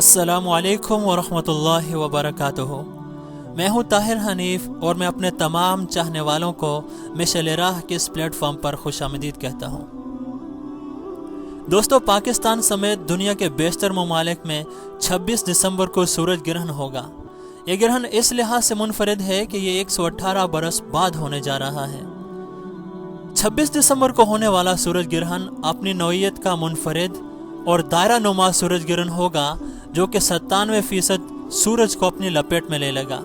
अस्सलामु अलैकुम वरहमत उल्लाहि वबरकातुहू। मैं हूँ ताहिर हनीफ और मैं अपने तमाम चाहने वालों को मिशल राह के इस प्लेटफॉर्म पर खुशामदीद कहता हूँ। दोस्तों, पाकिस्तान समेत दुनिया के बेशतर ममालिक में 26 दिसंबर को सूरज ग्रहण होगा। ये ग्रहण इस लिहाज से मुनफरिद है कि ये 118 बरस बाद होने जा रहा है। 26 दिसंबर को होने वाला सूरज ग्रहण अपनी नौइयत का मुनफरिद और दायरा नुमा सूरज ग्रहण होगा, जो कि 97% सूरज को अपनी लपेट में ले लेगा।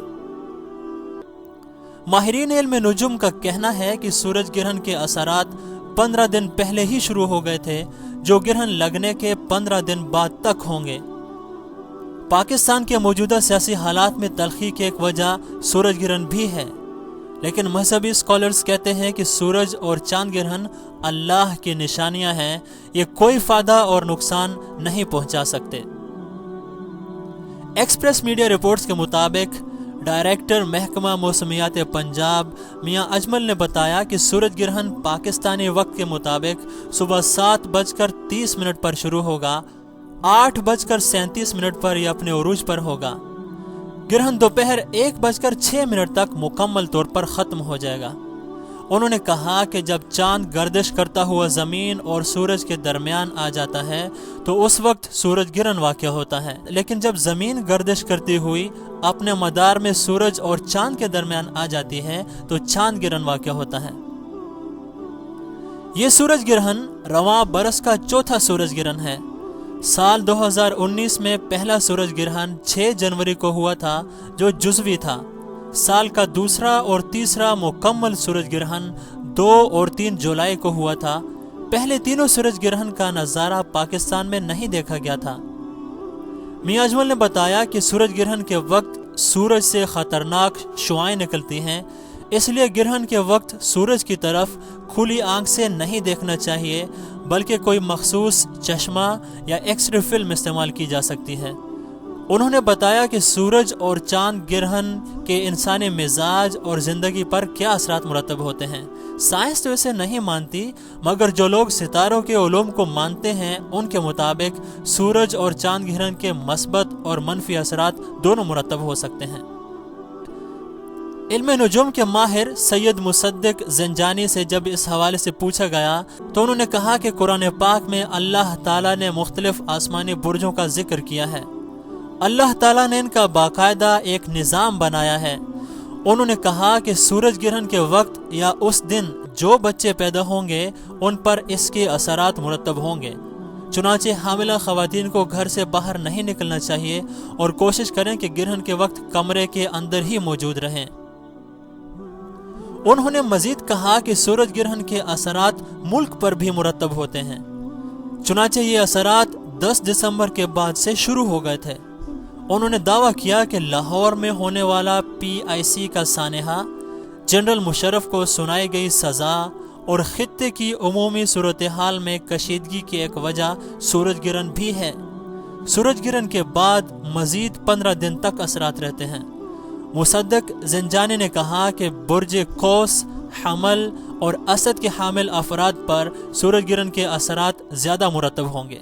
माहिरीन इल्म नुजुम का कहना है कि सूरज ग्रहण के असरात 15 दिन पहले ही शुरू हो गए थे, जो ग्रहण लगने के 15 दिन बाद तक होंगे। पाकिस्तान के मौजूदा सियासी हालात में तल्खी की एक वजह सूरज ग्रहण भी है, लेकिन मजहबी स्कॉलर्स कहते हैं कि सूरज और चांद ग्रहण अल्लाह की निशानियां हैं, ये कोई फायदा और नुकसान नहीं पहुंचा सकते। एक्सप्रेस मीडिया रिपोर्ट्स के मुताबिक डायरेक्टर महकमा मौसमियात पंजाब मियां अजमल ने बताया कि सूरज ग्रहण पाकिस्तानी वक्त के मुताबिक सुबह 7:30 पर शुरू होगा, 8:37 पर यह अपने उरूज पर होगा। ग्रहण दोपहर 1:06 तक मुकम्मल तौर पर ख़त्म हो जाएगा। उन्होंने कहा कि जब चांद गर्दिश करता हुआ ज़मीन और सूरज के दरमियान आ जाता है तो उस वक्त सूरज ग्रहण वाक़या होता है, लेकिन जब ज़मीन गर्दिश करती हुई अपने मदार में सूरज और चांद के दरमियान आ जाती है तो चांद ग्रहण वाक़या होता है। ये सूरज ग्रहण रवां बरस का चौथा सूरज ग्रहण है। साल 2019 में पहला सूरज ग्रहण 6 जनवरी को हुआ था, जो जुज़वी था। साल का दूसरा और तीसरा मुकम्मल सूरज ग्रहण 2 और 3 जुलाई को हुआ था। पहले तीनों सूरज ग्रहण का नज़ारा पाकिस्तान में नहीं देखा गया था। मियां अजमल ने बताया कि सूरज ग्रहण के वक्त सूरज से खतरनाक शुआएं निकलती हैं, इसलिए ग्रहण के वक्त सूरज की तरफ खुली आंख से नहीं देखना चाहिए, बल्कि कोई मखसूस चश्मा या एक्सरे फिल्म इस्तेमाल की जा सकती है। उन्होंने बताया कि सूरज और चांद ग्रहण के इंसानी मिजाज और ज़िंदगी पर क्या असरात मुरतब होते हैं। साइंस तो इसे नहीं मानती, मगर जो लोग सितारों के उलूम को मानते हैं उनके मुताबिक सूरज और चांद ग्रहण के मस्बत और मनफी असरात दोनों मुरतब हो सकते हैं। इल्म नुजुम के माहिर सैयद मुसद्दिक ज़ंजानी से जब इस हवाले से पूछा गया तो उन्होंने कहा कि कुरान पाक में अल्लाह ताला ने मुख्तलिफ आसमानी बुर्जों का जिक्र किया है। अल्लाह ताला ने इनका बाकायदा एक निज़ाम बनाया है। उन्होंने कहा कि सूरज ग्रहण के वक्त या उस दिन जो बच्चे पैदा होंगे उन पर इसके असरात मुरतब होंगे। चुनांचे हामिला ख़वातीन को घर से बाहर नहीं निकलना चाहिए और कोशिश करें कि ग्रहण के वक्त कमरे के अंदर ही मौजूद रहें। उन्होंने मजीद कहा कि सूरज ग्रहण के असरात मुल्क पर भी मुरतब होते हैं। चुनांचे ये असरात 10 दिसंबर के बाद से शुरू हो गए थे। उन्होंने दावा किया कि लाहौर में होने वाला PIC का सानेहा, जनरल मुशर्रफ को सुनाई गई सज़ा और खित्ते की उमूमी सूरत हाल में कशीदगी की एक वजह सूरज ग्रहण भी है। सूरज ग्रहण के बाद मजीद 15 दिन तक असरात रहते हैं। मुसद्दिक ज़ंजानी ने कहा कि बुर्ज कौस, हमल और असद के हामिल अफराद पर सूरज ग्रहण के असरात ज़्यादा मुरतब होंगे।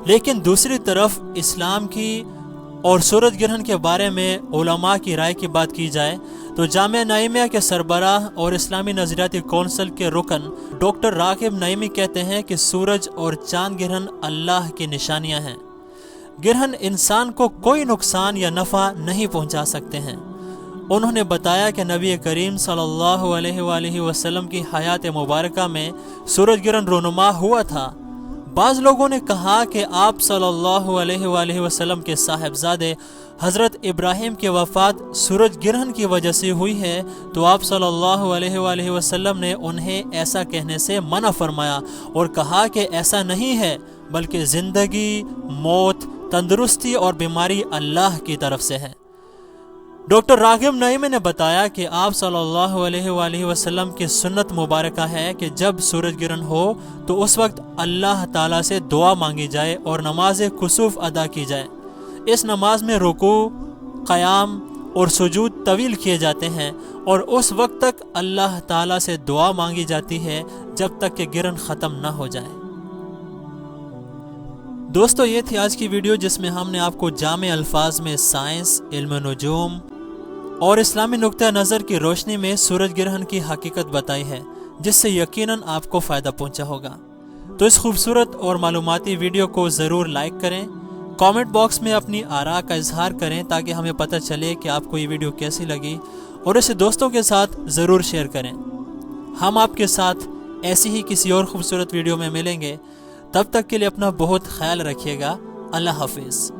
लेकिन दूसरी तरफ इस्लाम की और सूरज ग्रहण के बारे में उलमा की राय की बात की जाए तो जामिया नईमिया के सरबराह और इस्लामी नज़रियाती कौंसिल के रुकन डॉक्टर रागिब नईमी कहते हैं कि सूरज और चांद ग्रहण अल्लाह की निशानियां हैं। ग्रहण इंसान को कोई नुकसान या नफ़ा नहीं पहुंचा सकते हैं। उन्होंने बताया कि नबी करीम सल्लल्लाहु अलैहि वसल्लम की हयात मुबारका में सूरज ग्रहण रोनुमा हुआ था। बाज़ लोगों ने कहा कि आप सल्लल्लाहु अलैहि वसल्लम के साहिबजादे हज़रत इब्राहिम की वफ़ात सूरज ग्रहण की वजह से हुई है, तो आप सल्लल्लाहु अलैहि वसल्लम ने उन्हें ऐसा कहने से मना फरमाया और कहा कि ऐसा नहीं है, बल्कि ज़िंदगी, मौत, तंदुरुस्ती और बीमारी अल्लाह की तरफ से है। डॉक्टर रागिब नईमी ने बताया कि आप सल्लल्लाहु अलैहि वसल्लम की सुन्नत मुबारका है कि जब सूरज ग्रहण हो तो उस वक्त अल्लाह ताला से दुआ मांगी जाए और नमाज कुसूफ अदा की जाए। इस नमाज में रुकू, क़याम और सुजूद तवील किए जाते हैं और उस वक्त तक अल्लाह ताला से दुआ मांगी जाती है जब तक कि ग्रहण ख़त्म न हो जाए। دوستو یہ تھی آج کی ویڈیو جس میں ہم نے آپ کو جامع الفاظ میں سائنس، علم نجوم اور اسلامی نقطہ نظر کی روشنی میں سورج گرہن کی حقیقت بتائی ہے، جس سے یقیناً آپ کو فائدہ پہنچا ہوگا۔ تو اس خوبصورت اور معلوماتی ویڈیو کو ضرور لائک کریں، کامنٹ باکس میں اپنی آراء کا اظہار کریں تاکہ ہمیں پتہ چلے کہ آپ کو یہ ویڈیو کیسی لگی، اور اسے دوستوں کے ساتھ ضرور شیئر کریں۔ ہم آپ کے ساتھ ایسی ہی کسی اور خوبصورت ویڈیو میں ملیں گے، تب تک کے لیے اپنا بہت خیال رکھیے گا۔ اللہ حافظ۔